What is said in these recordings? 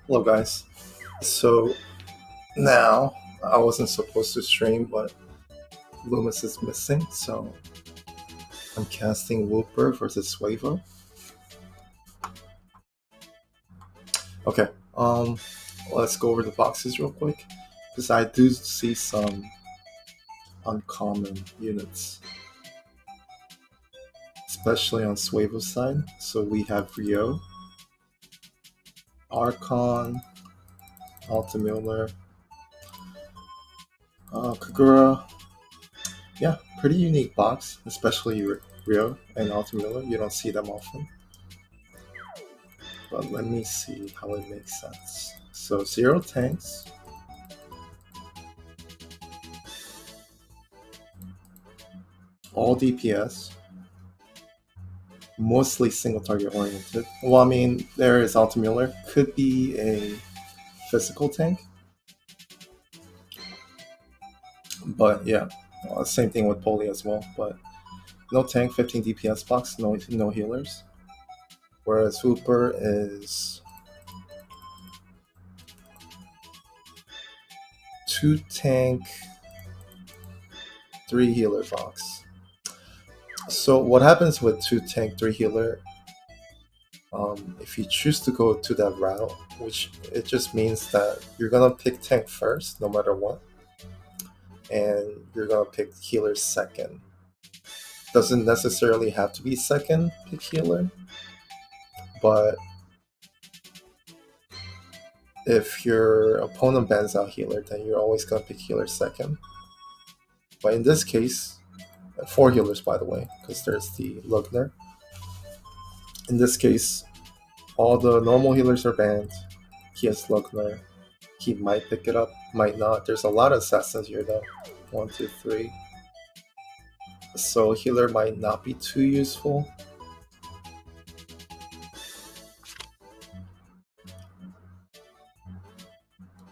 Hello guys. So now I wasn't supposed to stream, but Loomis is missing, so I'm casting Wooper versus Swayvo. Okay, let's go over the boxes real quick, because I do see some uncommon units, especially on Swayvo's side. So we have Rio, Archon, Altamiller, Kagura. Yeah, pretty unique box, especially Rio and Altamiller. You don't see them often. But let me see how it makes sense. So 0 tanks. All DPS. Mostly single target oriented. Well, I mean, there is Altamiller. Could be a physical tank. But yeah, same thing with Poli as well. But no tank, 15 DPS box, no healers. Whereas Wooper is 2 tank, 3 healer box. So what happens with 2 tank, 3 healer, if you choose to go to that route, which it just means that you're gonna pick tank first no matter what, and you're gonna pick healer second. Doesn't necessarily have to be second pick healer, but if your opponent bans out healer, then you're always gonna pick healer second. But in this case, 4 healers by the way, because there's the Lugner. In this case, all the normal healers are banned. He has Lugner. He might pick it up, might not. There's a lot of assassins here though. 1, 2, 3. So healer might not be too useful.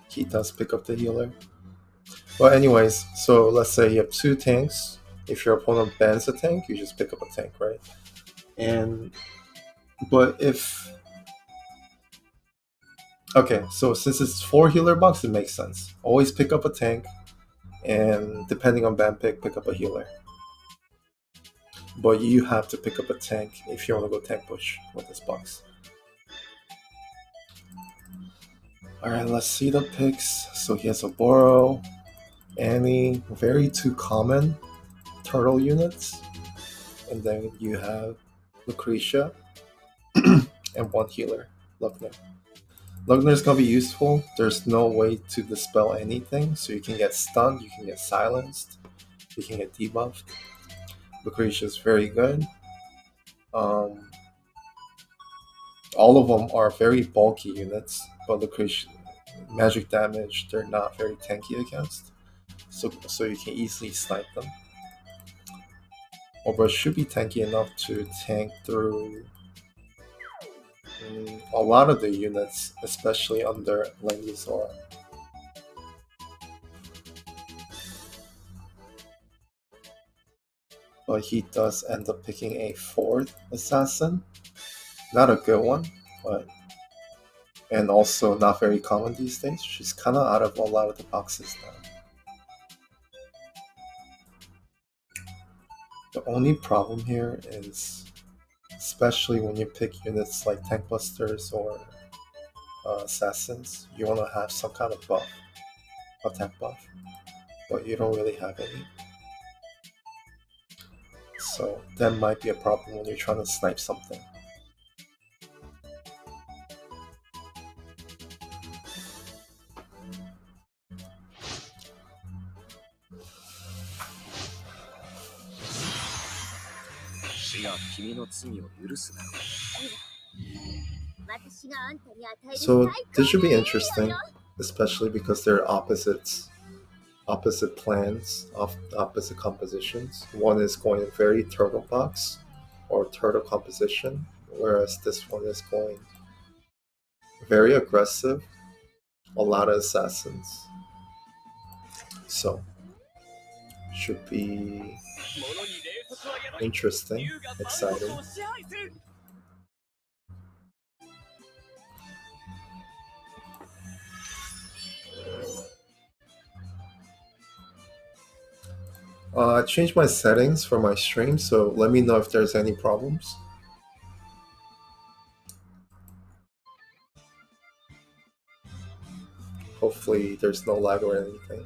He does pick up the healer. But anyways, so let's say you have 2 tanks. If your opponent bans a tank, you just pick up a tank, right? But if... Okay, so since it's 4 healer box, it makes sense. Always pick up a tank, and depending on ban pick up a healer. But you have to pick up a tank if you want to go tank push with this box. Alright, let's see the picks. So he has a Boro, Annie, very 2 common turtle units. And then you have Lucretia and 1 healer, Lugner. Lugner is going to be useful. There's no way to dispel anything, so you can get stunned, you can get silenced, you can get debuffed. Lucretia is very good. All of them are very bulky units, but Lucretia, magic damage, they're not very tanky against, so you can easily snipe them. Obra should be tanky enough to tank through a lot of the units, especially under Languzora. But he does end up picking a 4th assassin. Not a good one, but... and also not very common these days. She's kind of out of a lot of the boxes now. The only problem here is, especially when you pick units like tank busters or assassins, you want to have some kind of buff, attack buff, but you don't really have any. So that might be a problem when you're trying to snipe something. So this should be interesting, especially because they're opposite plans, opposite compositions. One is going very turtle box or turtle composition, whereas this one is going very aggressive, a lot of assassins. So should be interesting, exciting. I changed my settings for my stream, so let me know if there's any problems. Hopefully there's no lag or anything.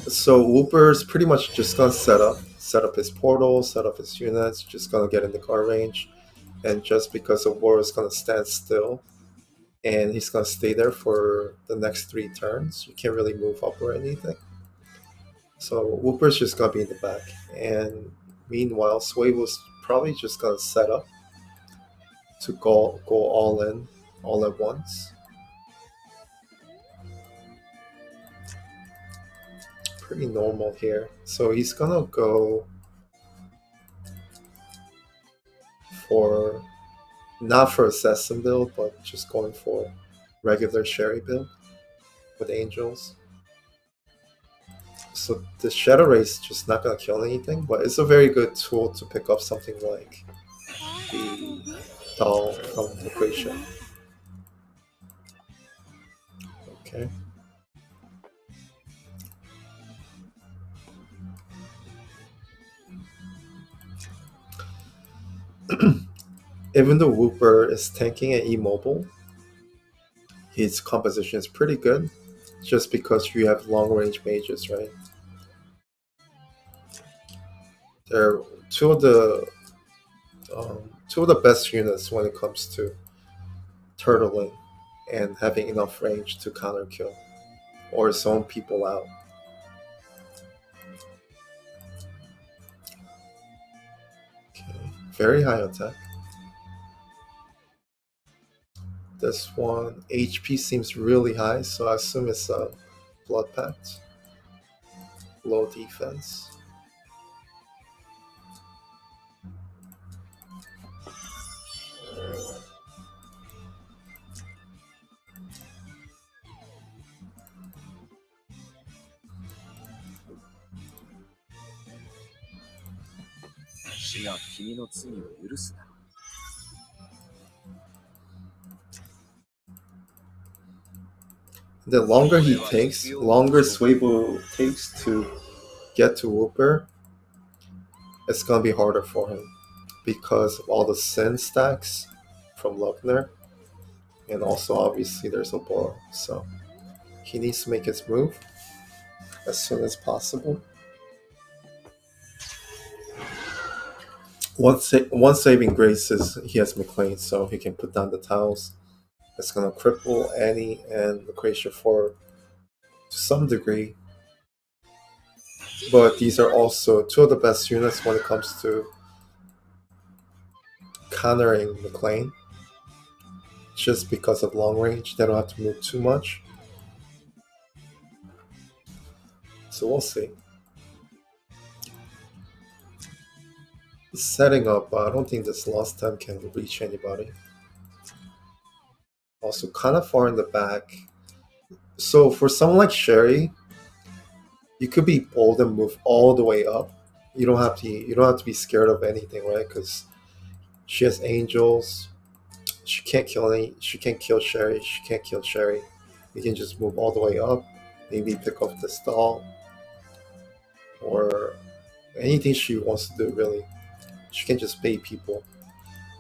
So Wooper's pretty much just gonna set up his portal, set up his units, just gonna get in the car range, and just because the war is gonna stand still, and he's gonna stay there for the next 3 turns, you can't really move up or anything. So Wooper's just gonna be in the back, and meanwhile Swayvo's probably just gonna set up to go all in all at once. Pretty normal here. So he's gonna go for not for assassin build, but just going for regular Sherry build with angels. So the Shadow Ray is just not gonna kill anything, but it's a very good tool to pick up something like the doll from Lucretia. Okay. Even though Wooper is tanking and immobile, his composition is pretty good, just because you have long range mages, right? They're two of the best units when it comes to turtling and having enough range to counter kill or zone people out. Okay, very high attack. This one HP seems really high, so I assume it's a blood pact. Low defense. The longer he takes, longer Swayvo takes to get to Wooper, it's gonna be harder for him because of all the sin stacks from Lugner, and also obviously there's a Boro, so he needs to make his move as soon as possible. One saving grace is he has McLean, so he can put down the tiles. It's gonna cripple Annie and Lucretia for to some degree, but these are also two of the best units when it comes to countering McLean. Just because of long range, they don't have to move too much. So we'll see. Setting up, I don't think this last time can reach anybody. Also, kind of far in the back. So for someone like Sherry, you could be bold and move all the way up. You don't have to be scared of anything, right? Because she has angels. She can't kill Sherry. She can't kill Sherry. You can just move all the way up. Maybe pick up the stall. or anything she wants to do. Really, she can just pay people,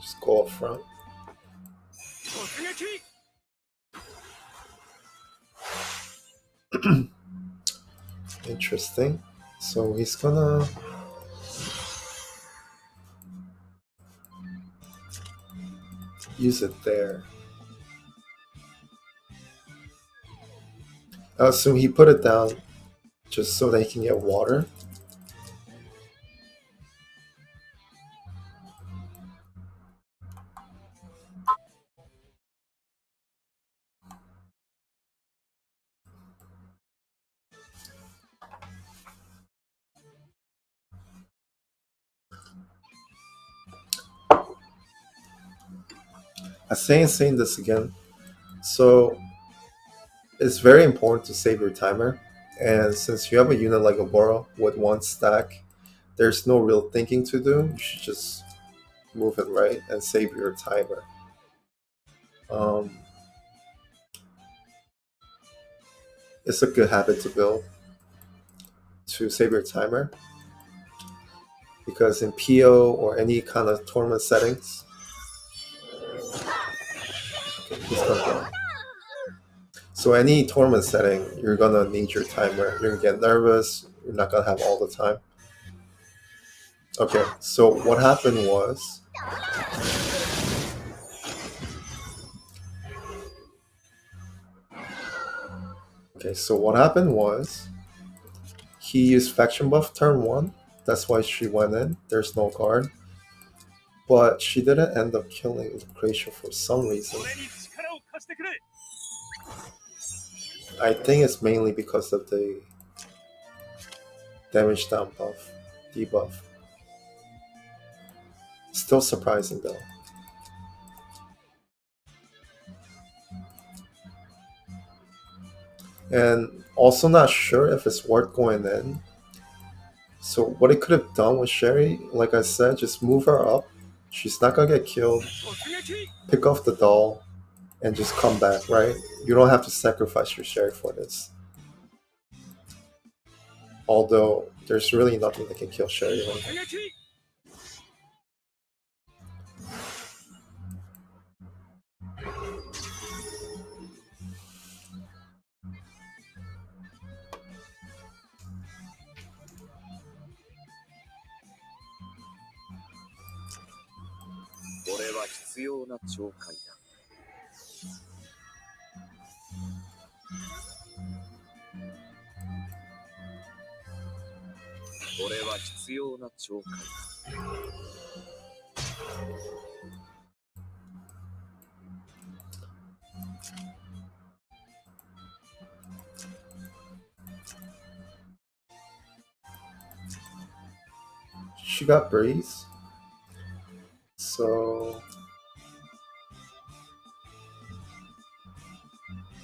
just go up front. Interesting. So he's gonna use it there. I assume he put it down just so that he can get water. I say and saying this again. So it's very important to save your timer. And since you have a unit like a Boro with one stack, there's no real thinking to do. You should just move it right and save your timer. Um, it's a good habit to build to save your timer because in PO or any kind of tournament settings, okay, he's gonna so any tournament setting, you're gonna need your timer. You're gonna get nervous. You're not gonna have all the time. Okay, so what happened was he used faction buff turn one. That's why she went in. There's no guard, but she didn't end up killing Lucretia for some reason. I think it's mainly because of the damage down buff, debuff. Still surprising though. And also not sure if it's worth going in. So what it could have done with Sherry, like I said, just move her up. She's not gonna get killed. Pick off the doll and just come back, right? You don't have to sacrifice your Sherry for this. Although there's really nothing that can kill Sherry. Right? She got Breeze. So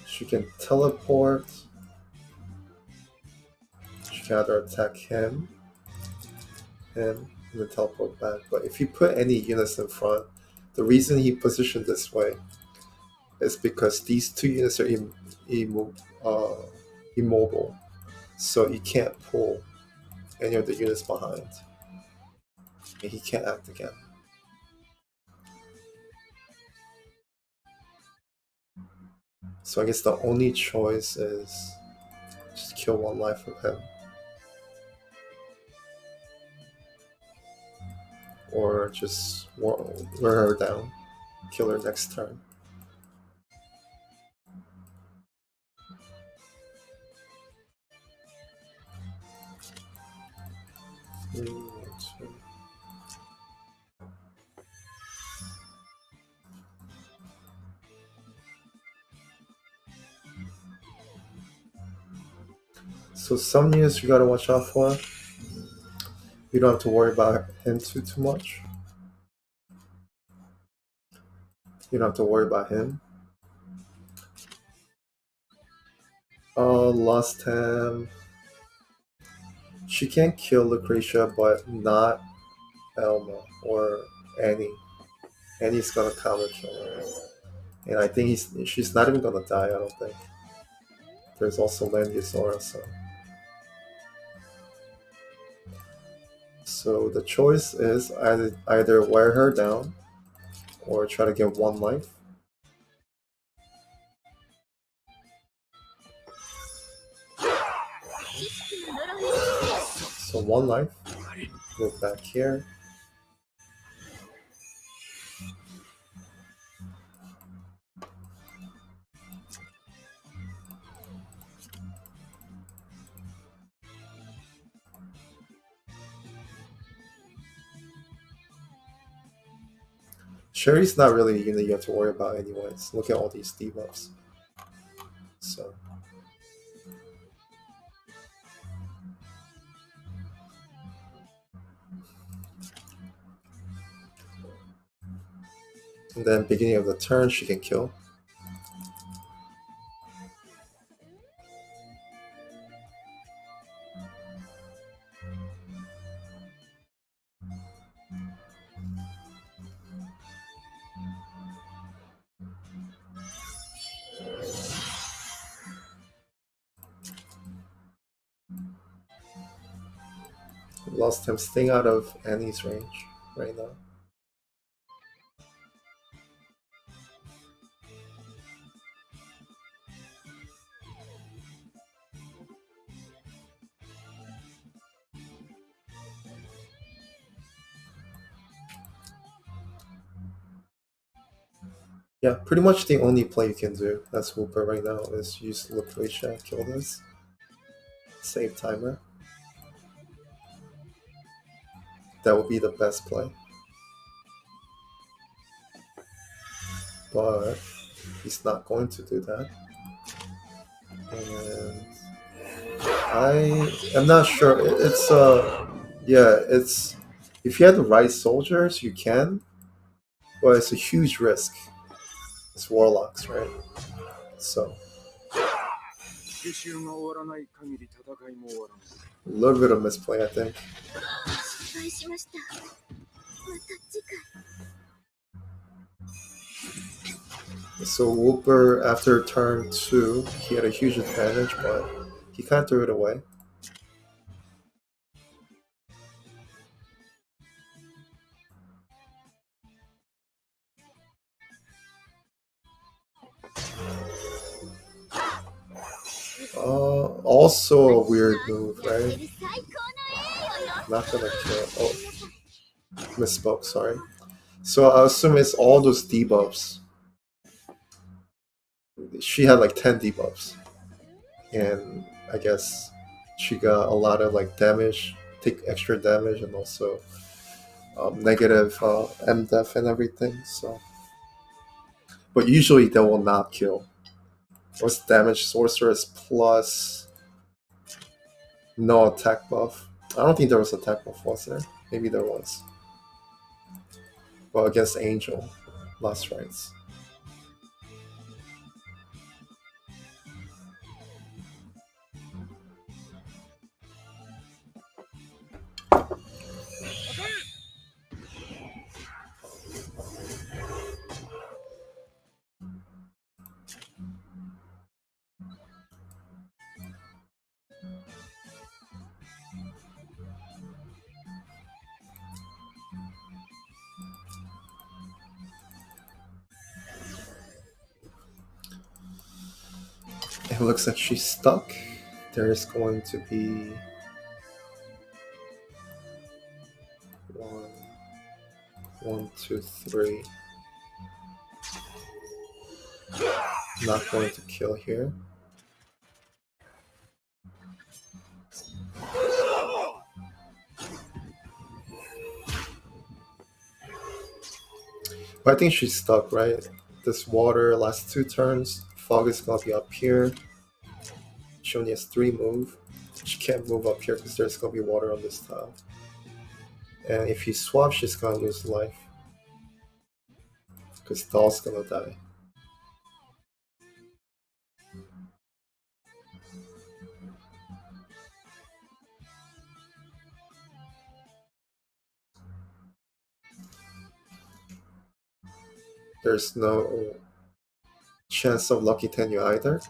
she can teleport. She can either attack him, and then teleport back. But if you put any units in front, the reason he positioned this way is because these two units are uh, immobile. So you can't pull any of the units behind. And he can't act again. So I guess the only choice is just kill one life of him. Or just wear her down. Kill her next turn. So some units you gotta watch out for. You don't have to worry about him too much. You don't have to worry about him. Last time she can kill Lucretia, but not Elma or Annie. Annie's gonna counter kill her. And I think she's not even gonna die, I don't think. There's also Landius Aura, so So the choice is either wear her down or try to get one life. So one life. Move back here. Sherry's not really a unit you have to worry about anyways. Look at all these debuffs. So and then beginning of the turn she can kill. Lost him staying out of Annie's range right now. Yeah, pretty much the only play you can do that's Wooper right now is use Loquacia, kill this, save timer. That would be the best play. But he's not going to do that. And I am not sure. It's yeah, it's if you have the right soldiers, you can, but it's a huge risk. It's warlocks, right? So a little bit of misplay, I think. So Wooper, after turn 2, he had a huge advantage, but he kind of threw it away. Also a weird move, right? Not gonna kill. Oh, misspoke, sorry. So I assume it's all those debuffs. She had like 10 debuffs. And I guess she got a lot of like damage, take extra damage, and also negative MDef and everything. So, but usually they will not kill. What's damage sorceress plus no attack buff? I don't think there was attack buff, was there? Maybe there was. Well, against Angel, last rights. It looks like she's stuck. There's going to be one, two, three. Not going to kill here. But I think she's stuck, right? This water last 2 turns. Fog is gonna be up here. She only has 3 move. She can't move up here because there's gonna be water on this tile. And if he swaps, she's gonna lose life. Because Doll's gonna die. There's no chance of Lucky Tenyu either,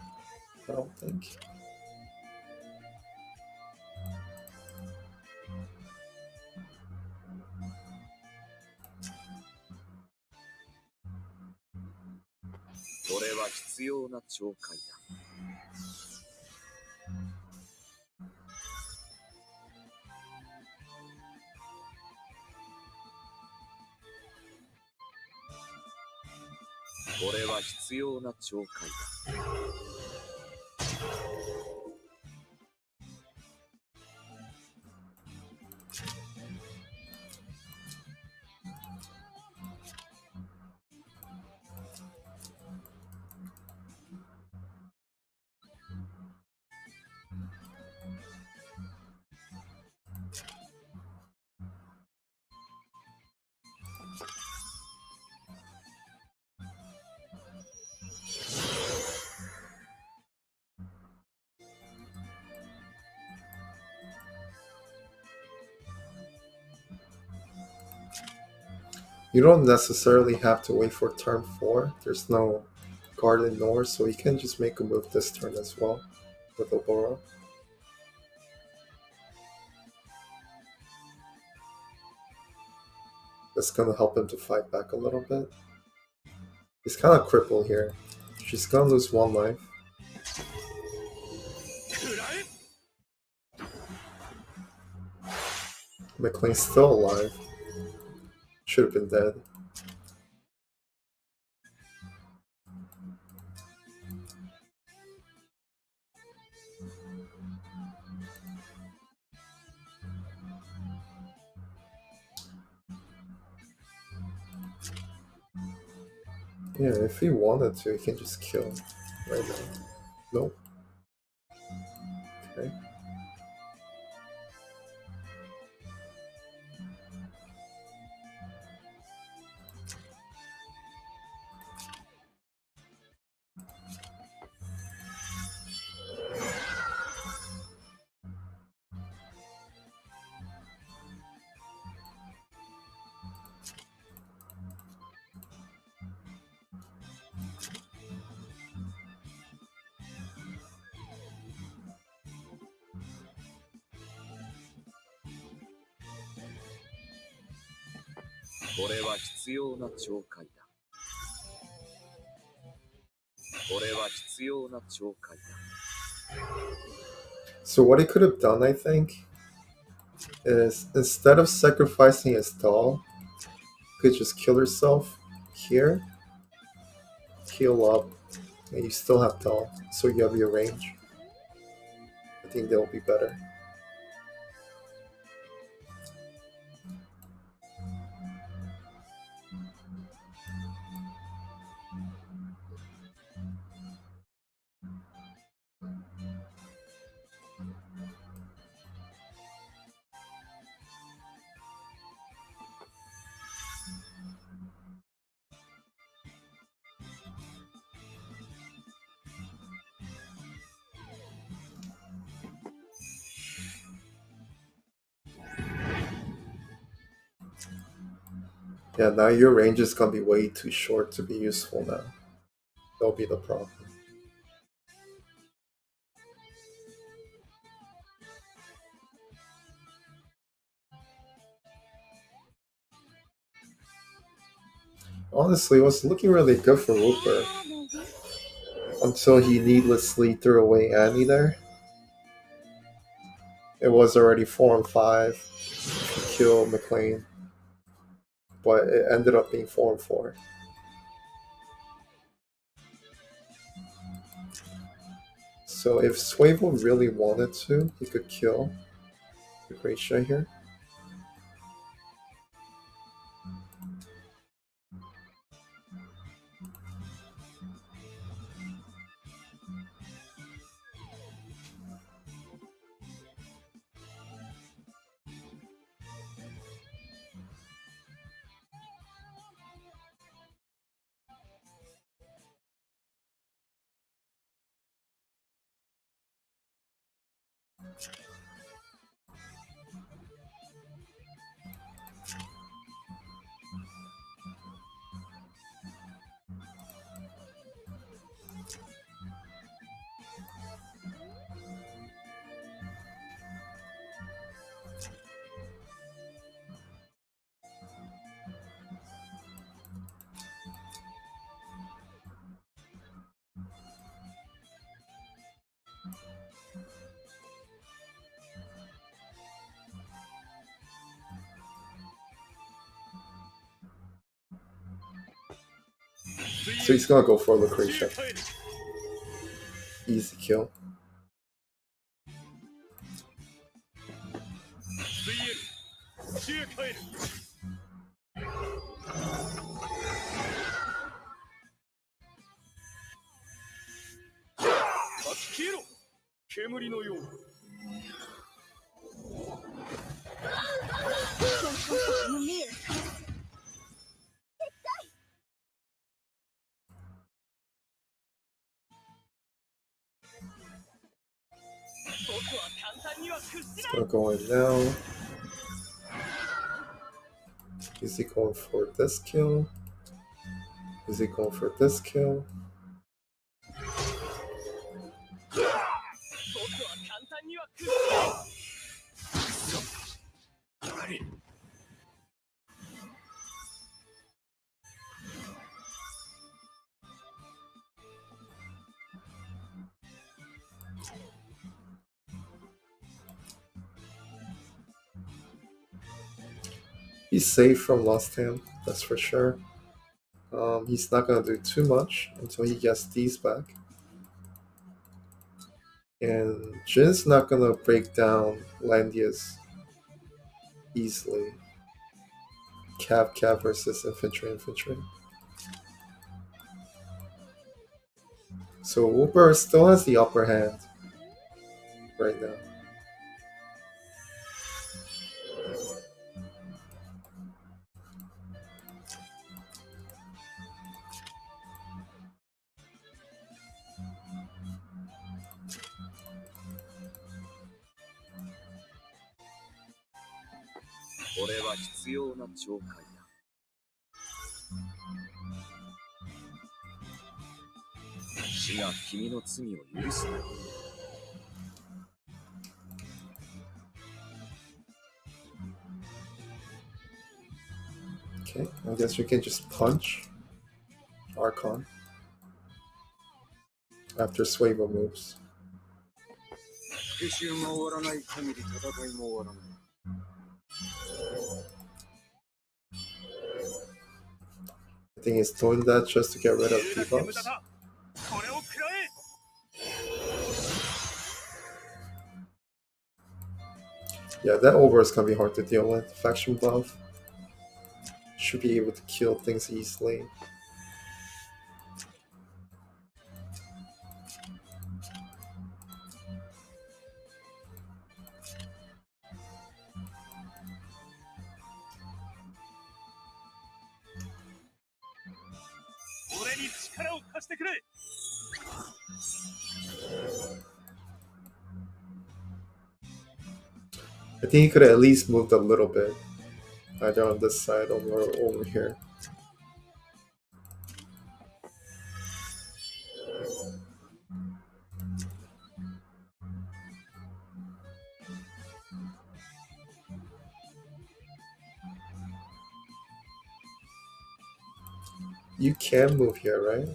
I don't think. これは必要な懲戒だ。これは必要な懲戒だ。You don't necessarily have to wait for turn 4. There's no Garden North, so you can just make a move this turn as well with Oboro. That's gonna help him to fight back a little bit. He's kind of crippled here. She's gonna lose 1 life. McLean's still alive. Should have been dead. Yeah, if he wanted to, he can just kill right now. Nope. Okay.これは必要な懲戒だ。これは必要な懲戒だ。So what he could have done, I think, is instead of sacrificing his doll, he could just kill herself here, heal up, and you still have doll, so you have your range. I think that'll be better. Yeah, now your range is gonna be way too short to be useful now. That'll be the problem. Honestly, it was looking really good for Wooper until he needlessly threw away Annie there. It was already 4 and 5 to kill McLean, but it ended up being 4 and 4. So if Swayvo really wanted to, he could kill Lucretia here. So he's gonna go for Lucretia. Easy kill. It's gonna go in now. Is he going for this kill? Is he going for this kill? He's safe from Lost Hand, that's for sure. He's not gonna do too much until he gets these back. And Jin's not gonna break down Landia's easily. Cav versus infantry. So Wooper still has the upper hand right now. Okay, I guess we can just punch Archon after Swayvo moves. I think he's doing that just to get rid of debuffs. Yeah, that over is gonna be hard to deal with. Faction buff should be able to kill things easily. I think he could have at least moved a little bit, either on this side or over here. You can move here, right?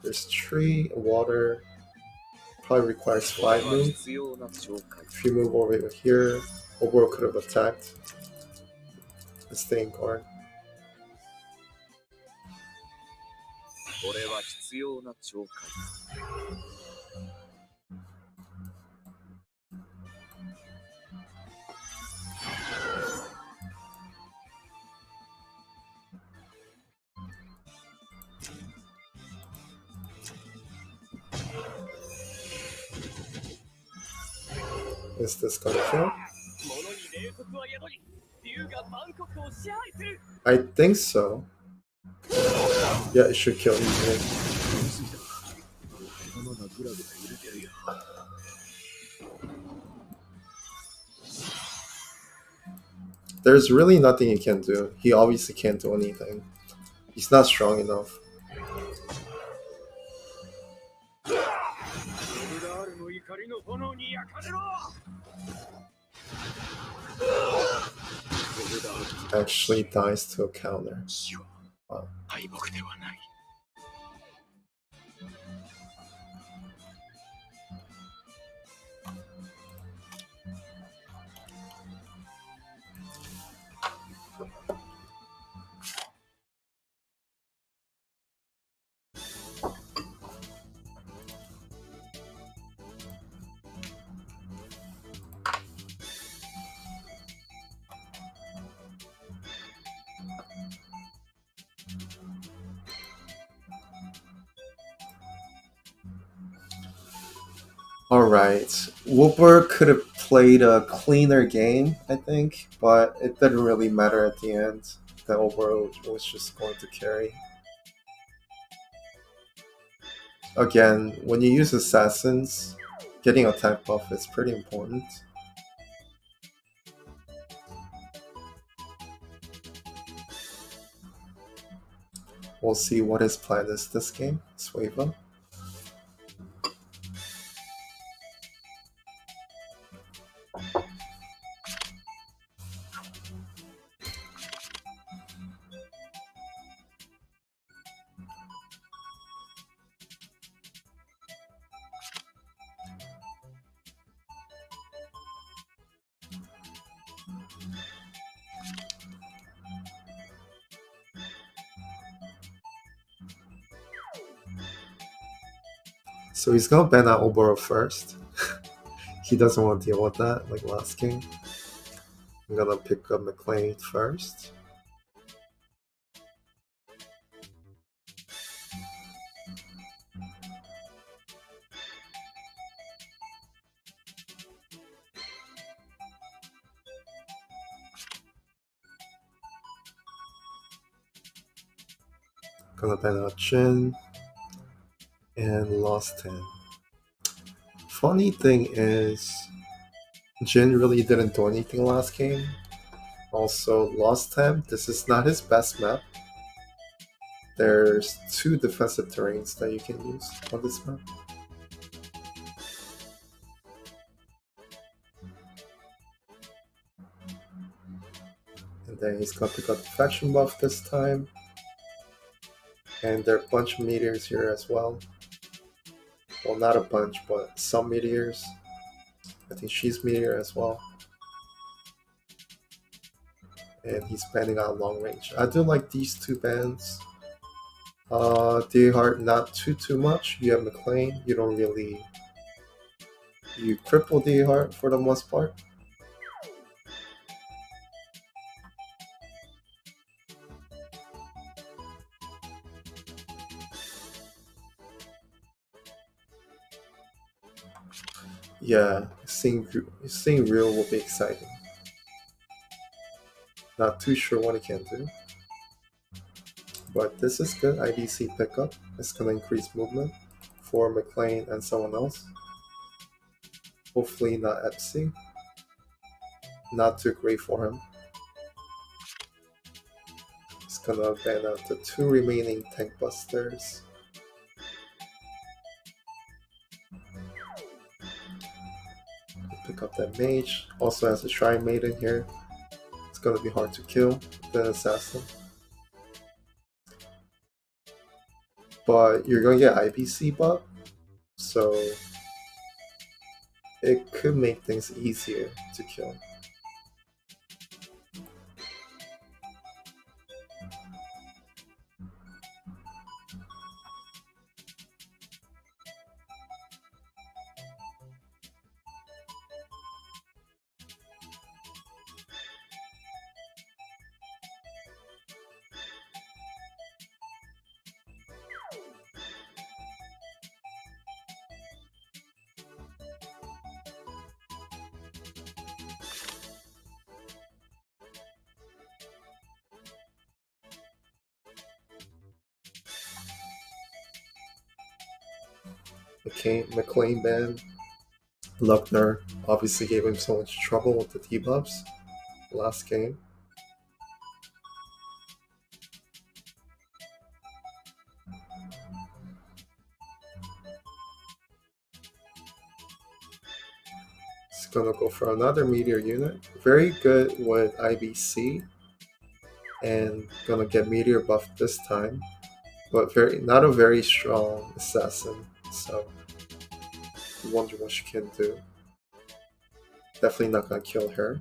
There's tree, water. Probably requires 5 moves. If you move over here, Oboro could have attacked and stay in guard. Is this gonna kill? I think so. Yeah, it should kill easily. There's really nothing he can do. He obviously can't do anything. He's not strong enough. Actually dies to a counter. Wow. Alright. Wooper could have played a cleaner game, I think, but it didn't really matter at the end. The overall was just going to carry. Again, when you use assassins, getting a tank buff is pretty important. We'll see what his plan is this game, Swayvo. So he's gonna ban out Oboro first. He doesn't want to deal with that, like last game. I'm gonna pick up McLean first. Gonna ban out Jin and lost him. Funny thing is, Jin really didn't do anything last game. Also, lost him. This is not his best map. There's 2 defensive terrains that you can use on this map. And then he's gonna pick up the faction buff this time. And there are a bunch of meteors here as well. Well, not a bunch, but some meteors. I think she's meteor as well. And he's banning out long range. I do like these 2 bans. Heart not too much. You have McLean. You don't really. You cripple Heart for the most part. Yeah, seeing real will be exciting. Not too sure what it can do. But this is good. IDC pickup. It's gonna increase movement for McLean and someone else. Hopefully not Epsi. Not too great for him. It's gonna ban out the 2 remaining tank busters. Pick up that mage. Also has a Shrine Maiden here. It's gonna be hard to kill the assassin. But you're gonna get IBC buff, so it could make things easier to kill. McLean ban. Luckner obviously gave him so much trouble with the debuffs last game. He's gonna go for another meteor unit. Very good with IBC. And gonna get meteor buff this time. But not a very strong assassin. So I wonder what she can do. Definitely not gonna kill her.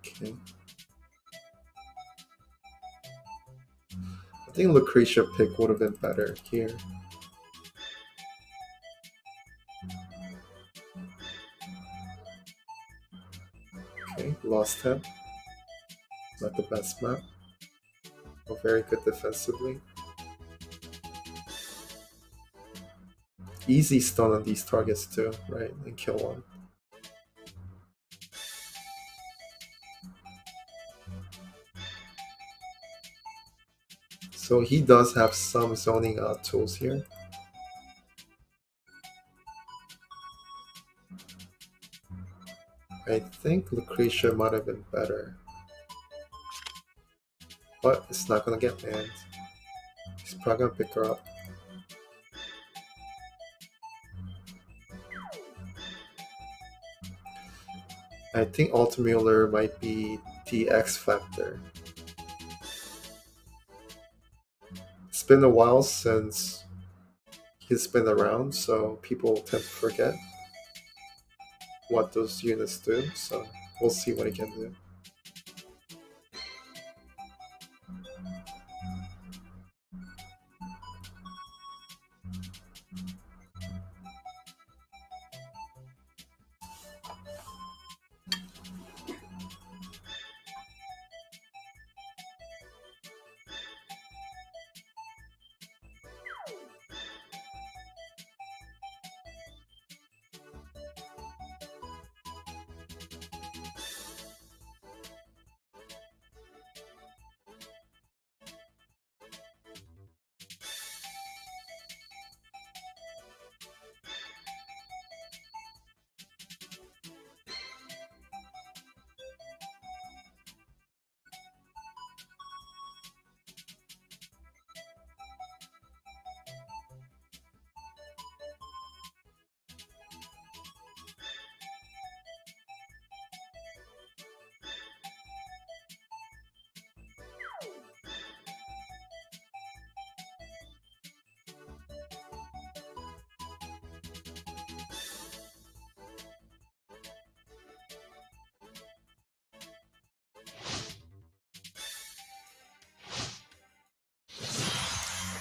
Okay. I think Lucretia pick would have been better here. Okay, lost him. Not the best map, but very good defensively. Easy stun on these targets too, right? And kill one. So he does have some zoning tools here. I think Lucretia might have been better. But it's not gonna get banned. He's probably gonna pick her up. I think Altamüller might be the X factor. It's been a while since he's been around, so people tend to forget what those units do, so we'll see what he can do.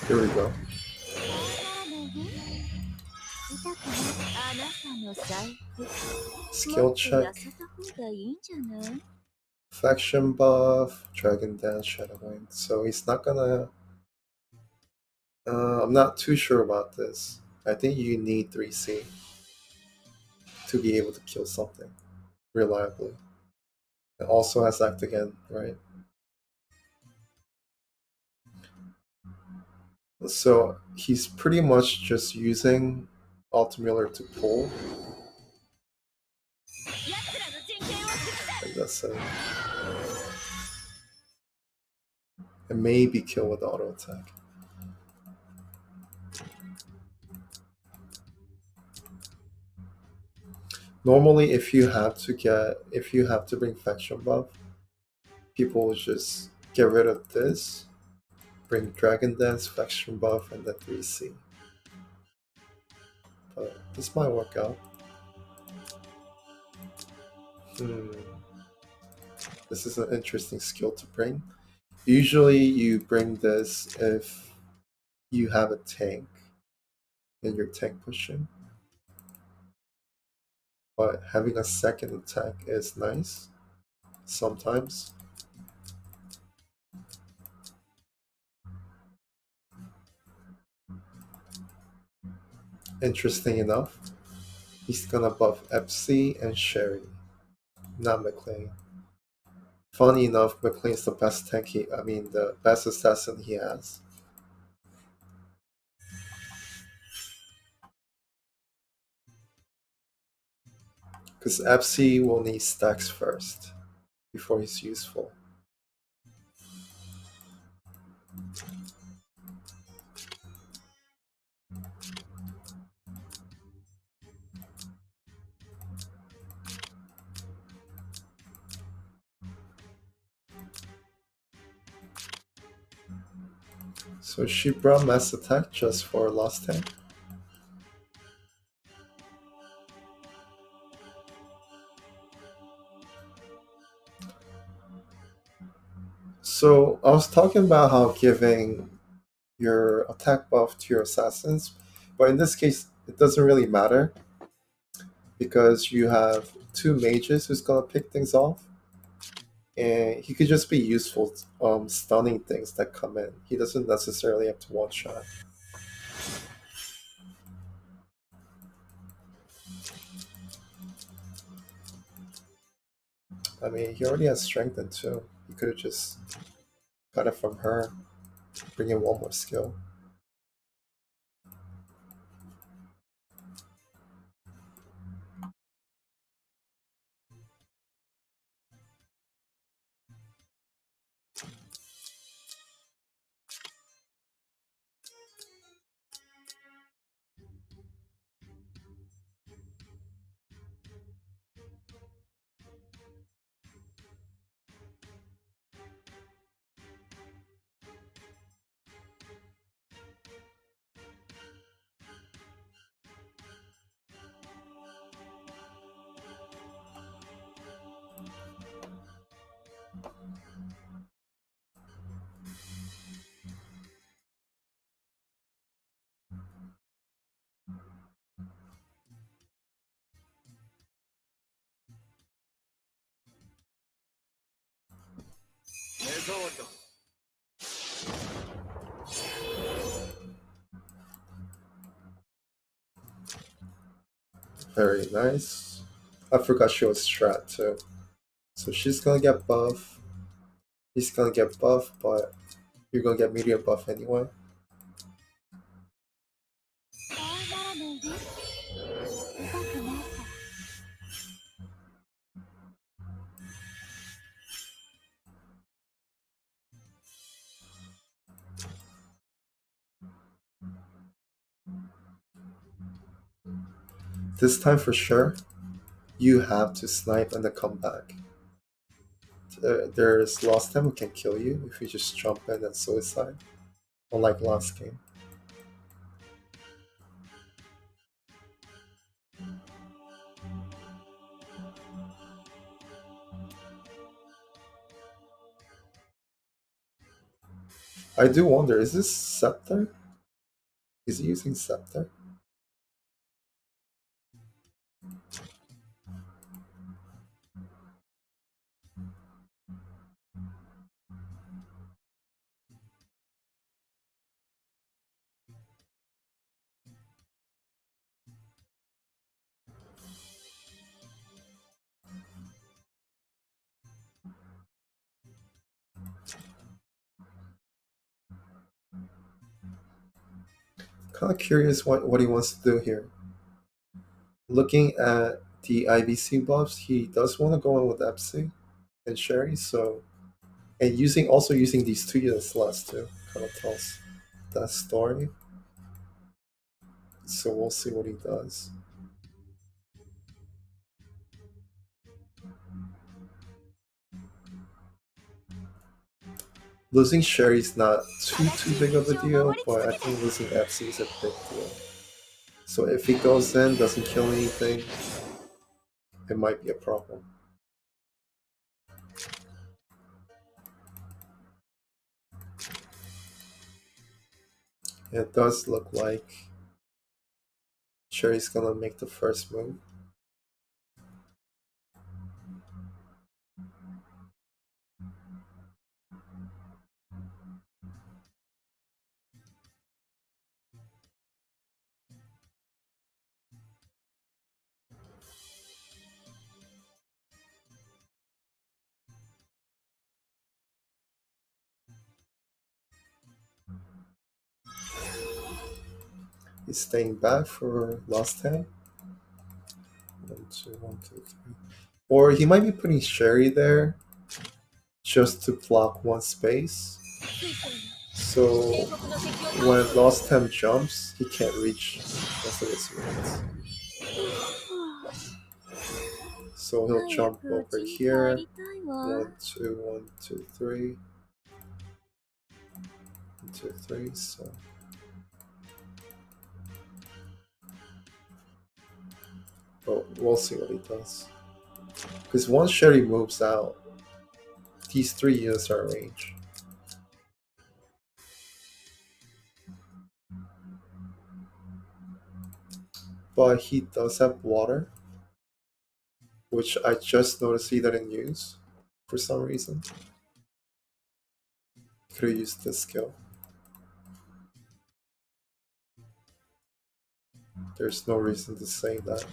Here we go. Skill check. Faction buff, Dragon Dance, Shadowwind. So he's not gonna. I'm not too sure about this. I think you need 3C to be able to kill something reliably. It also has Act Again, right? So he's pretty much just using Altamüller to pull. And that's it. And maybe kill with auto attack. Normally, if you have to bring faction buff, people will just get rid of this, bring Dragon Dance, faction buff, and then 3C. But this might work out. This is an interesting skill to bring. Usually you bring this if you have a tank and you're tank pushing. But having a second attack is nice sometimes. Interesting enough, he's gonna buff Epsy and Sherry, not McLean. Funny enough, McLean's the best tank the best assassin he has. Because Epsy will need stacks first before he's useful. So she brought mass attack just for lost tank. So I was talking about how giving your attack buff to your assassins, but in this case it doesn't really matter because you have two mages who's gonna pick things off, and he could just be useful stunning things that come in. He doesn't necessarily have to one shot. I mean, he already has strength in two. He could have just got it from her, bring in one more skill. Very nice. I forgot she was strat too. So she's gonna get buff. He's gonna get buff, but you're gonna get medium buff anyway. This time for sure, you have to snipe and then come back. There's last time who can kill you if you just jump in and suicide, unlike last game. I do wonder, is this Scepter? Is he using Scepter? Kind of curious what he wants to do here. Looking at the IBC buffs, he does want to go in with Epsi and Sherry, so and using these two units less too kind of tells that story. So we'll see what he does. Losing Sherry's not too big of a deal, but I think losing Epsi is a big deal. So if he goes in, doesn't kill anything, it might be a problem. It does look like Sherry's gonna make the first move. He's staying back for last time. 1, 2, 1, 2, 3. Or he might be putting Sherry there just to block one space. So when Lost Time jumps, he can't reach most of his units. So he'll jump over here. 1, 2, 1, 2, 3. 1, 2, 3. So but we'll see what he does. Because once Sherry moves out, these three units are in range. But he does have water. which I just noticed he didn't use for some reason. Could have used this skill. There's no reason to say that.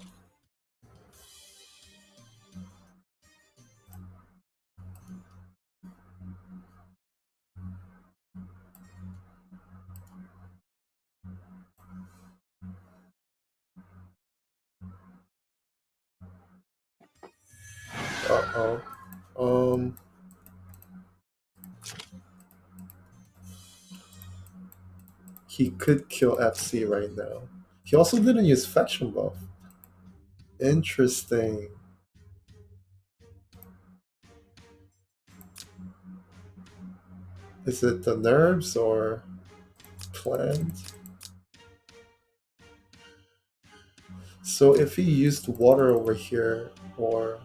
Uh-oh. He could kill FC right now. He also didn't use faction buff. Interesting. Is it the nerves or planned? So if he used water over here, or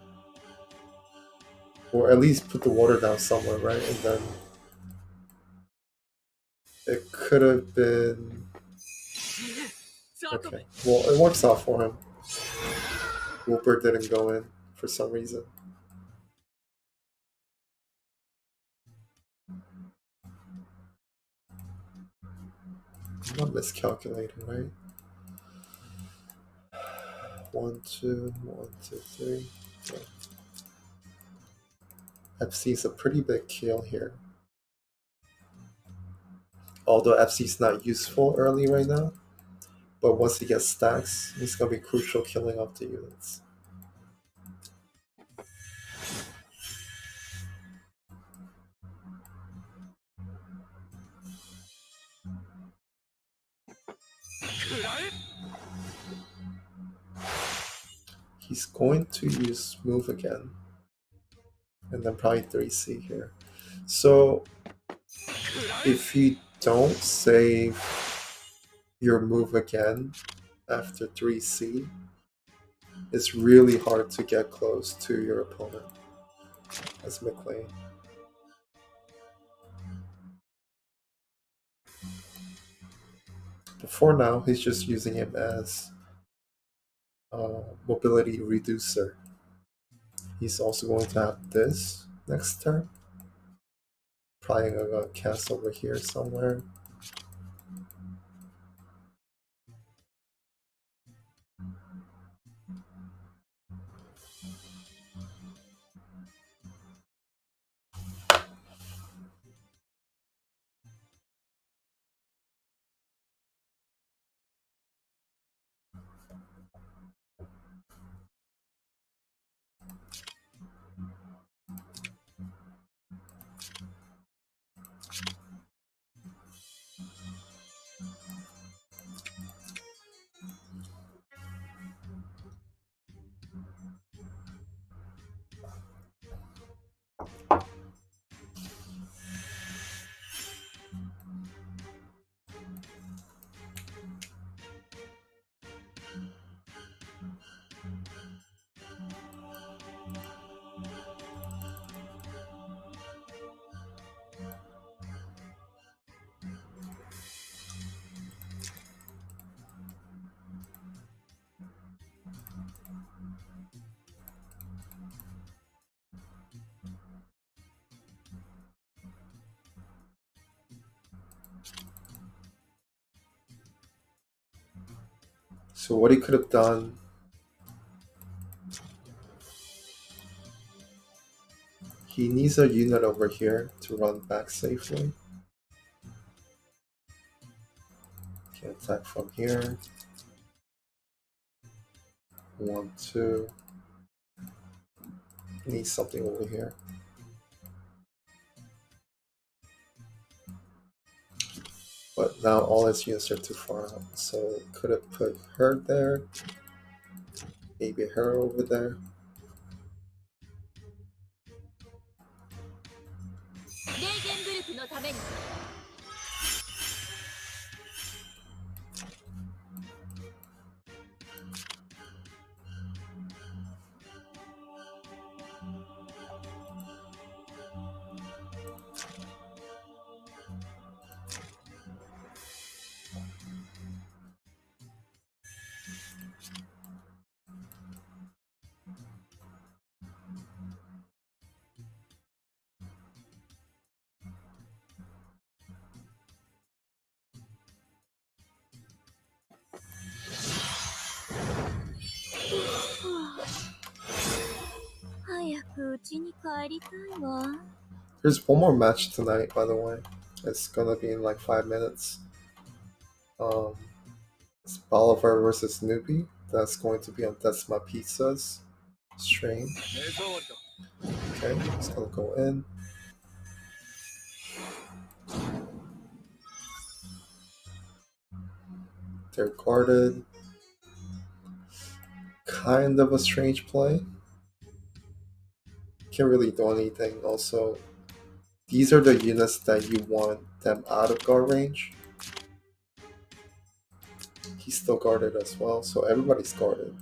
at least put the water down somewhere, right? And then it could have been okay. Well, it works out for him. Wooper didn't go in for some reason. I'm not miscalculating, right? 1, 2, 1, 2, 3. Yeah. FC is a pretty big kill here. Although FC is not useful early right now, but once he gets stacks, he's gonna be crucial killing off the units. He's going to use move again, and then probably 3C here. So if you don't save your move again after 3C, it's really hard to get close to your opponent as McLean. But for now, he's just using him as mobility reducer. He's also going to have this next turn. Probably gonna cast over here somewhere. So what he could have done, he needs a unit over here to run back safely. Can attack from here. 1, 2. He needs something over here. But now all his units are too far out, so could have put her there. Maybe her over there. There's one more match tonight, by the way. It's gonna be in like 5 minutes. Um, it's Bolivar versus Newbie. That's going to be on That's My Pizza's stream. Okay, it's gonna go in. They're guarded. Kind of a strange play. Can't really do anything. Also, these are the units that you want them out of guard range. He's still guarded as well, so everybody's guarded.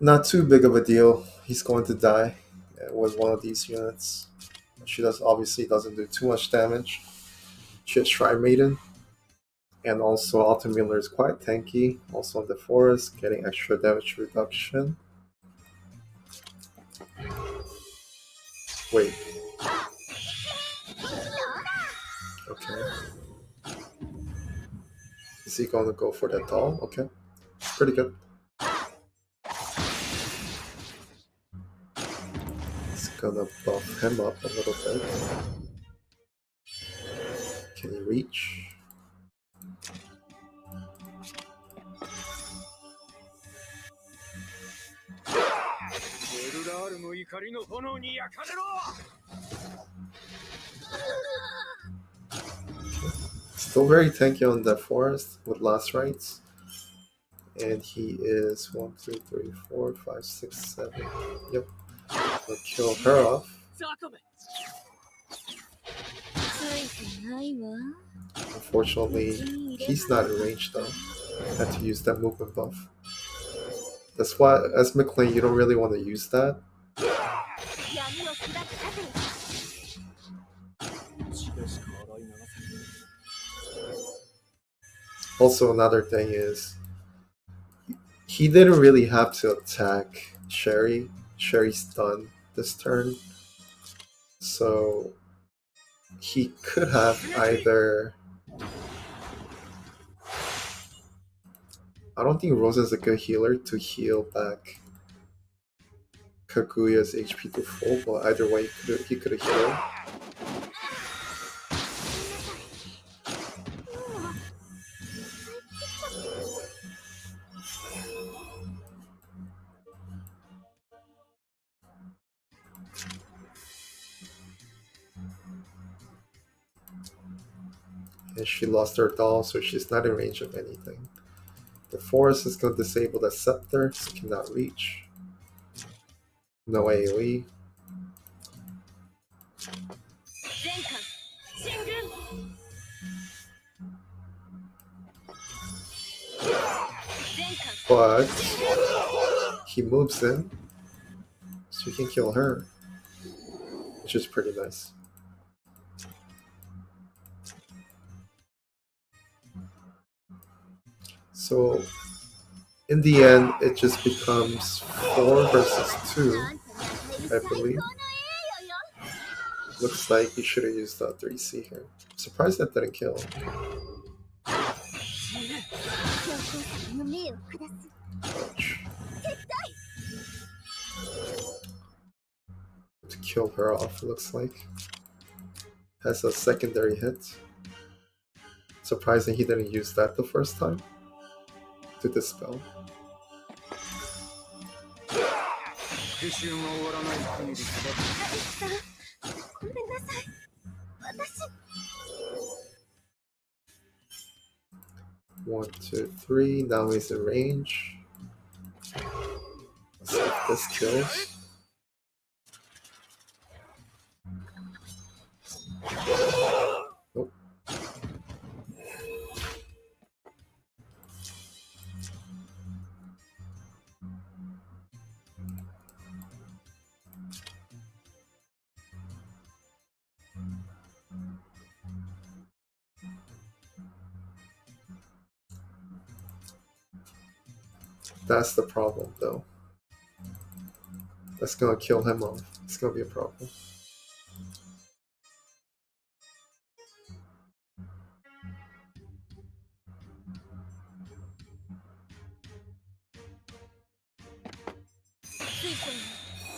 Not too big of a deal. He's going to die with one of these units. She obviously doesn't do too much damage. She has Shrine Maiden. And also Altamiller is quite tanky. Also in the forest, getting extra damage reduction. Wait. Okay. Is he going to go for that doll? Okay. Pretty good. It's gonna buff him up a little bit. Can he reach? Still very tanky on the forest with last rights. And he is 1, 2, 3, 4, 5, 6, 7. Yep. We'll kill her off. Unfortunately, he's not in range though. Had to use that movement buff. That's why, as McLean, you don't really want to use that. Also, another thing is, he didn't really have to attack Sherry. Sherry's done this turn. So, he could have either... I don't think Rosa's a good healer to heal back Kaguya's HP to full, but either way, he could have healed. And she lost her doll, so she's not in range of anything. The forest is going to disable the scepter, so cannot reach. No AoE. but he moves in, so he can kill her, which is pretty nice. So in the end, it just becomes 4 versus 2, I believe. Looks like you should have used the 3C here. Surprised that didn't kill. Ouch. To kill her off, it looks like. Has a secondary hit. Surprising he didn't use that the first time to dispel. One, two, three. Now he's in range. Let's see if this kills. Nope. That's the problem, though. That's gonna kill him off. It's gonna be a problem.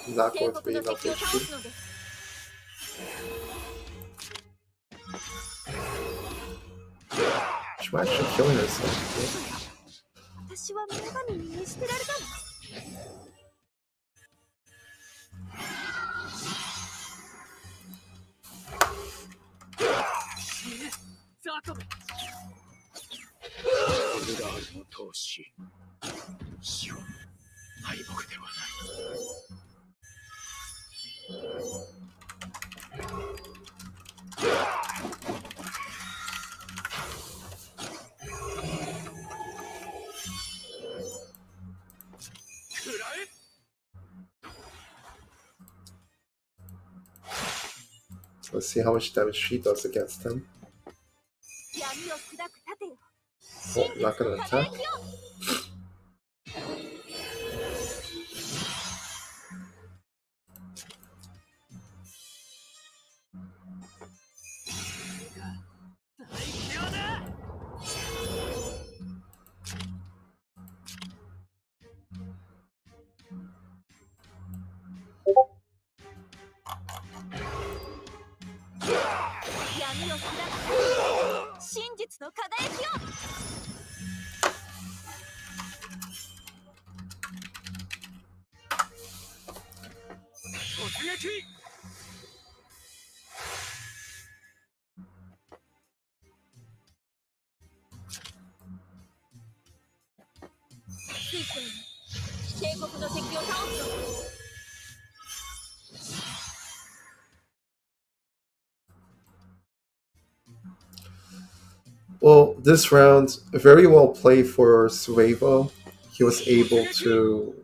Not going to be enough HP. She might actually kill herself. Let's see how much damage she does against him. Oh, not gonna attack. Well, this round, very well played for Swayvo. He was able to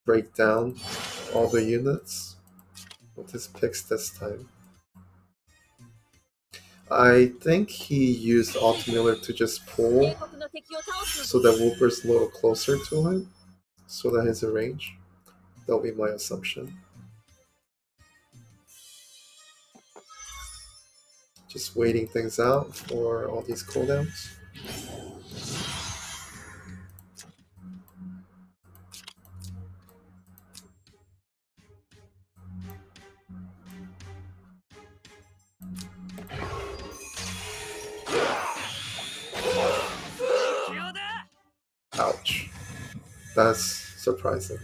break down all the units with his picks this time. I think he used Miller to just pull so that Wooper's a little closer to him, so that he's in range. That'll be my assumption. Just waiting things out for all these cooldowns. Ouch. That's surprising.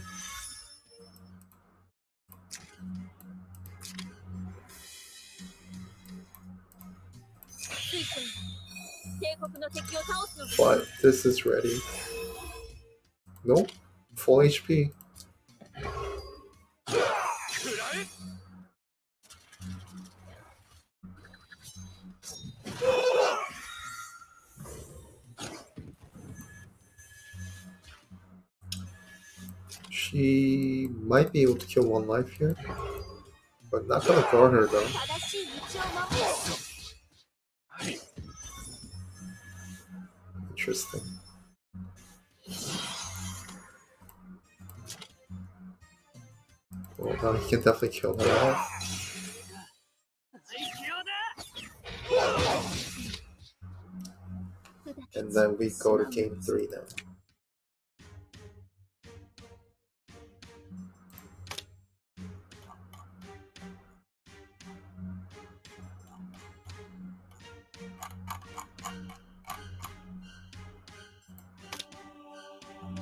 But this is ready. Nope. Full HP. She might be able to kill one life here, but not gonna guard her though. 正しい道を守れ。 Interesting. Well, now he can definitely kill her off. And then we go to game 3 now.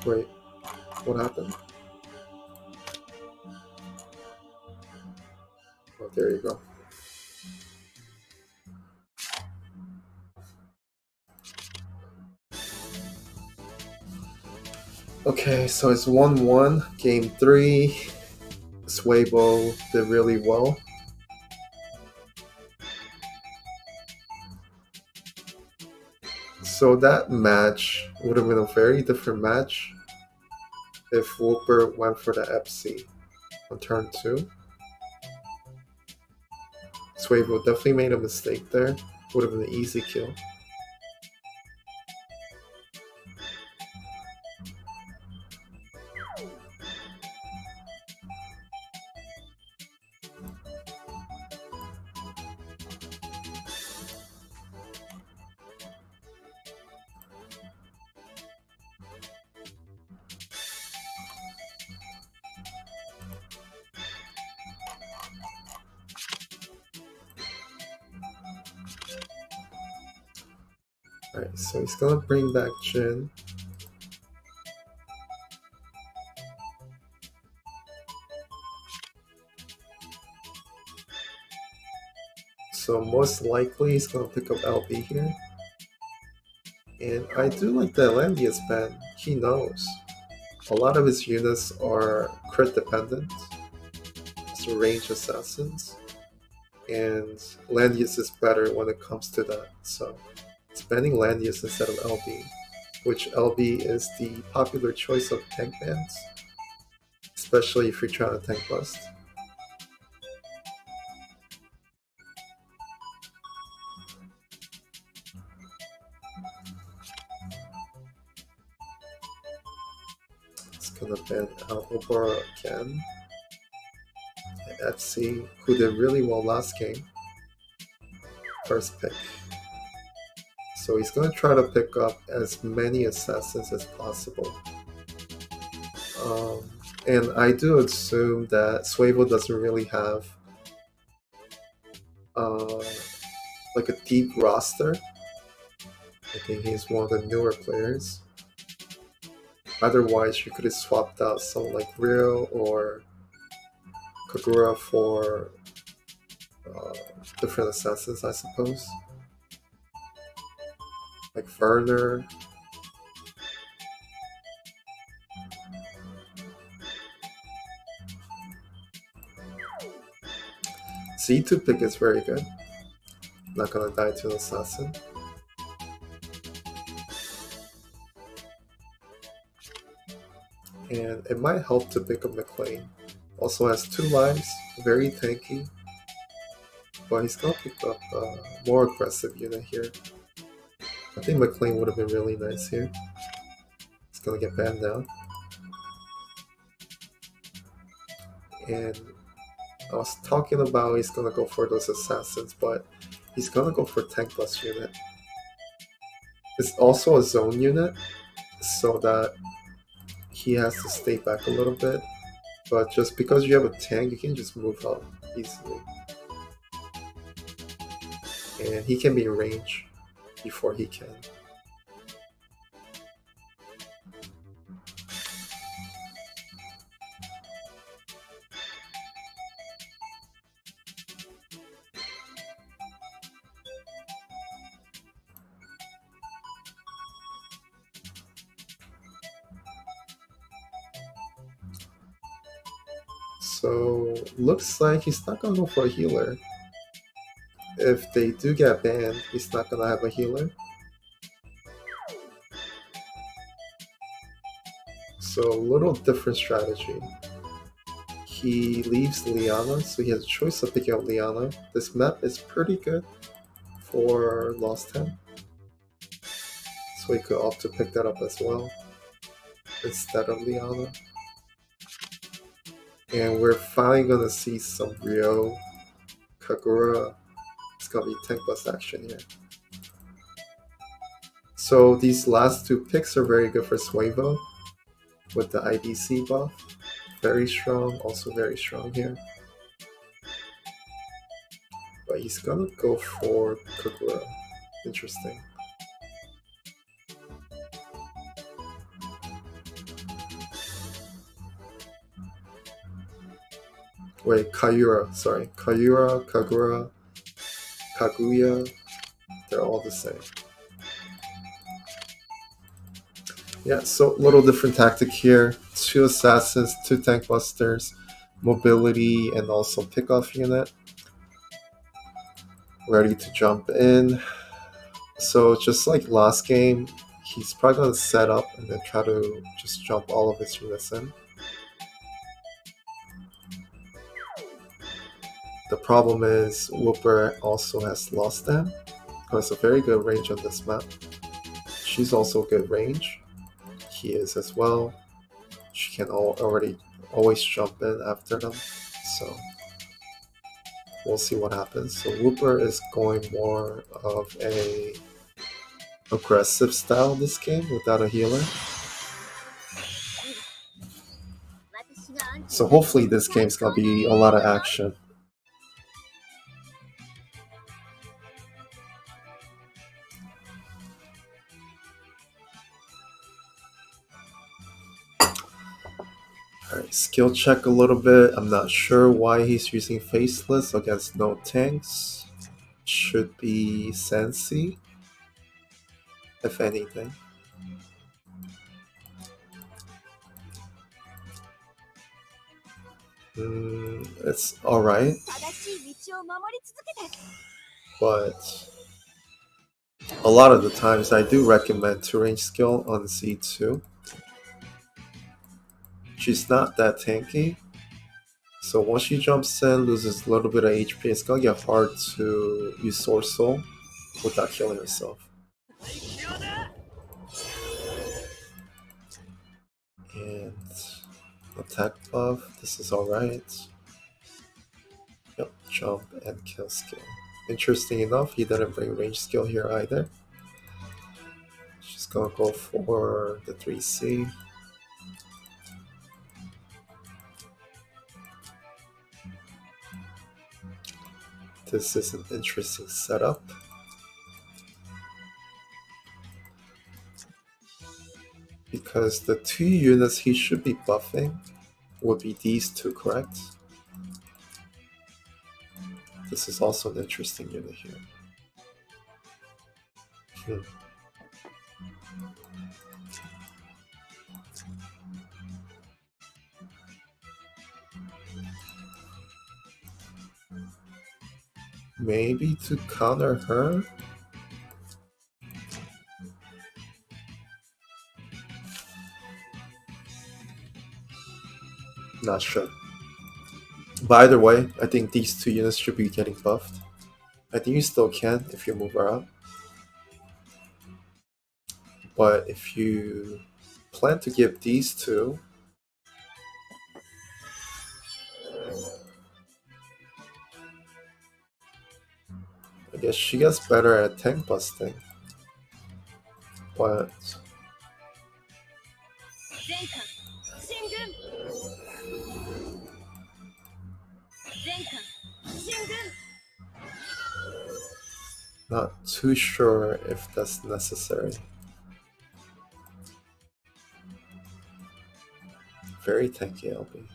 Wait, what happened? Oh, there you go. Okay, so it's 1-1, game 3. Swayvo did really well. So that match would have been a very different match if Wooper went for the FC on turn 2. Swayvo definitely made a mistake there. Would have been an easy kill. Alright, so he's gonna bring back Jin. So most likely he's gonna pick up LB here. And I do like the Atlanteus ban. He knows. A lot of his units are crit dependent. So range assassins. And Landius is better when it comes to that. So banning Landius instead of LB, which LB is the popular choice of tank bans, especially if you're trying to tank bust. It's gonna ban out Wooper again. And FC, who did really well last game. First pick. So he's gonna try to pick up as many assassins as possible. And I do assume that Swayvo doesn't really have like a deep roster. I think he's one of the newer players. Otherwise, you could have swapped out someone like Rio or Kagura for different assassins, I suppose. Like Werner. C2 pick is very good. Not gonna die to an assassin. And it might help to pick up McLean. Also has 2 lives, very tanky. But he's gonna pick up a more aggressive unit here. I think McLean would have been really nice here. He's gonna get banned now. And I was talking about he's gonna go for those assassins, but he's gonna go for tank bus unit. It's also a zone unit, so that he has to stay back a little bit. But just because you have a tank, you can just move up easily. And he can be in range before he can. So looks like he's not gonna go for a healer. If they do get banned, he's not gonna have a healer. So a little different strategy. He leaves Liana, so he has a choice of picking up Liana. This map is pretty good for Lost 10. So he could opt to pick that up as well instead of Liana. And we're finally gonna see some real Kagura. It's gonna be tank bust action here. So these last two picks are very good for Swayvo with the IDC buff. Very strong, also very strong here. But he's gonna go for Kagura. Interesting. Wait, Kayura, sorry. Kayura, Kagura, Kaguya, they're all the same. Yeah, so little different tactic here. 2 assassins, 2 tank busters, mobility, and also pickoff unit. Ready to jump in. So just like last game, he's probably going to set up and then try to just jump all of his units in. The problem is Wooper also has lost them, who has a very good range on this map. She's also good range. He is as well. She can already always jump in after them. So we'll see what happens. So Wooper is going more of a aggressive style this game without a healer. So hopefully this game's gonna be a lot of action. Alright, skill check a little bit. I'm not sure why he's using Faceless against no tanks. Should be Sensi, if anything. It's alright, but a lot of the times I do recommend 2-range skill on C2. She's not that tanky, so once she jumps in, loses a little bit of HP, it's gonna get hard to use Source Soul without killing herself. And attack buff, this is alright. Yep, jump and kill skill. Interesting enough, he didn't bring range skill here either. She's gonna go for the 3C. This is an interesting setup. Because the 2 units he should be buffing would be these 2, correct? This is also an interesting unit here. Maybe to counter her? Not sure. But either way, I think these 2 units should be getting buffed. I think you still can if you move her up. But if you plan to give these 2, I guess she gets better at tank busting. But not too sure if that's necessary. Very tanky LB.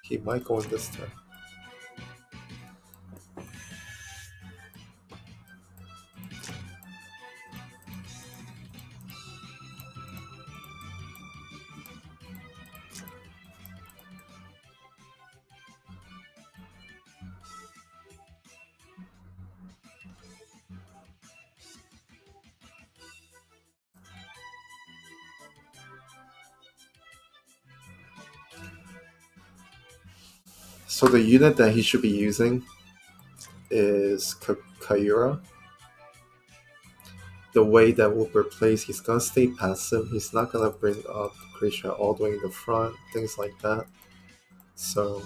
He might go in this turn. So the unit that he should be using is Kayura. The way that Wooper plays, he's gonna stay passive. He's not gonna bring up Krisha all the way in the front, things like that. So,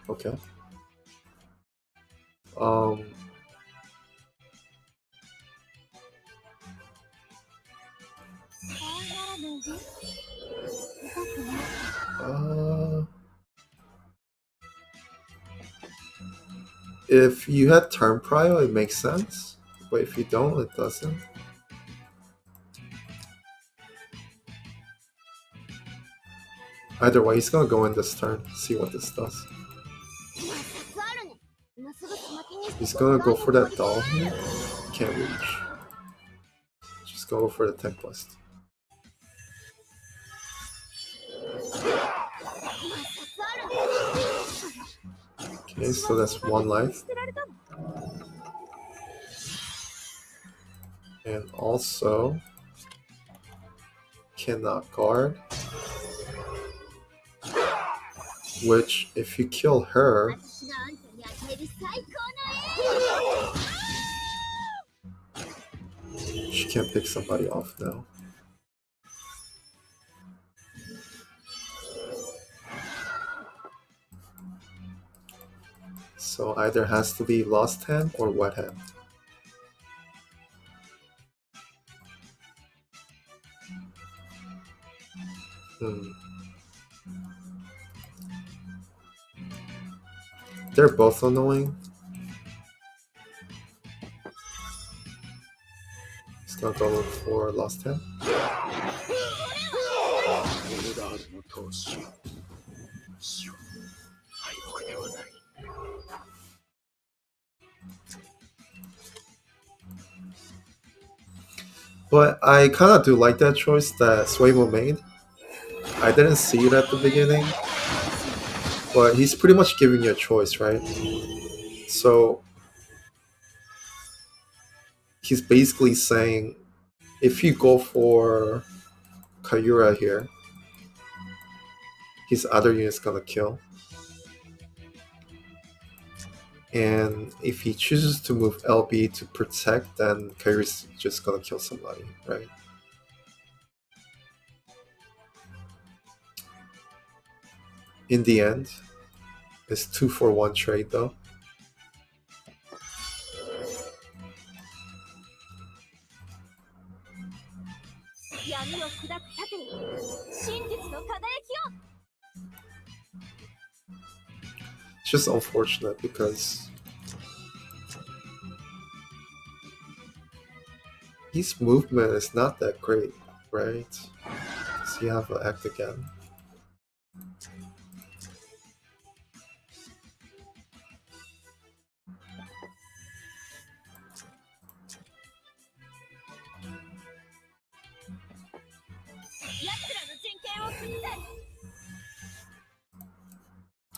okay. Um, uh, if you had turn prio, it makes sense. But if you don't, it doesn't. Either way, he's gonna go in this turn, see what this does. He's gonna go for that doll here. Can't reach. Just go for the tech quest. Okay, so that's one life. And also cannot guard. Which, if you kill her, she can pick somebody off now. So either has to be lost hand or wet hand. They're both annoying. He's gonna go look for lost hand. But I kind of do like that choice that Swayvo made. I didn't see it at the beginning, but he's pretty much giving you a choice, right? So he's basically saying, if you go for Kayura here, his other unit's gonna kill. And if he chooses to move LB to protect, then Kayura's just gonna kill somebody, right? In the end, it's 2-for-1 trade though. It's just unfortunate because his movement is not that great, right? Does he have an act again?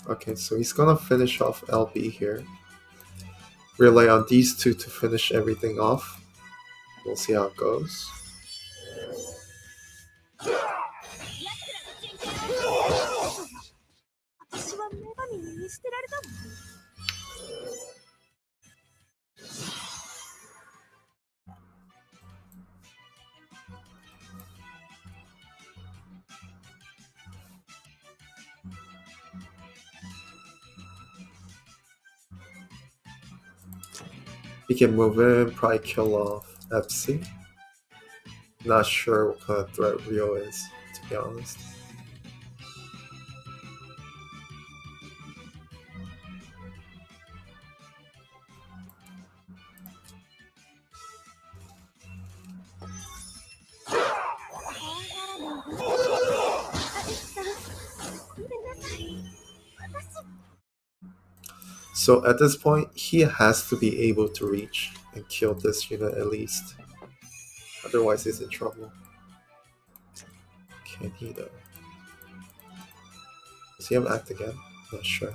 Okay, so he's gonna finish off LB here. Rely on these two to finish everything off. We'll see how it goes. He can move in, probably kill off FC. Not sure what kind of threat Rio is, to be honest. So at this point, he has to be able to reach and kill this unit at least. Otherwise, he's in trouble. Can he though? Does he have act again? Not sure.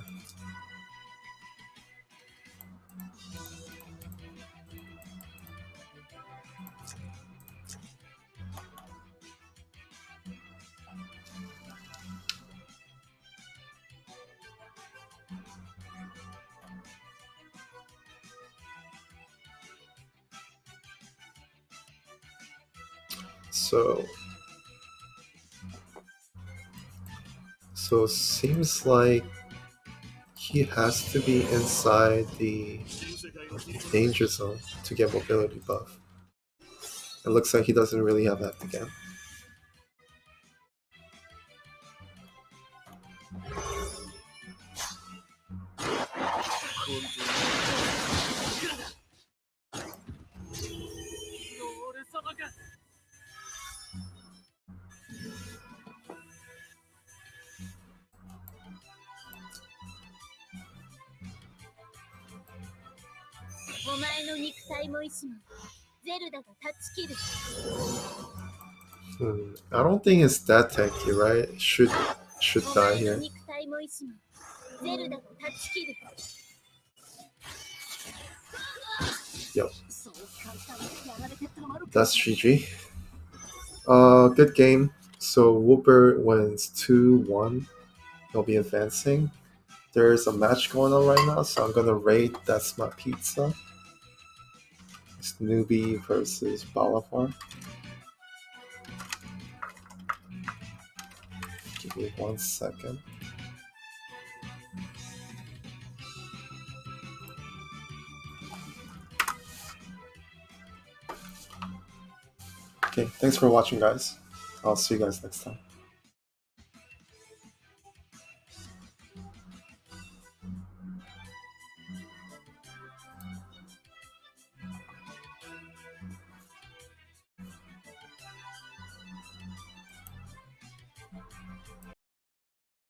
So seems like he has to be inside the danger zone to get mobility buff. It looks like he doesn't really have that again. I don't think it's that tanky, right? It should die here. Yep. That's GG. Good game. So Wooper wins 2-1. He'll be advancing. There's a match going on right now, so I'm gonna rate That's My Pizza. It's Newbie versus Balafar. Give me 1 second. Okay, thanks for watching, guys. I'll see you guys next time.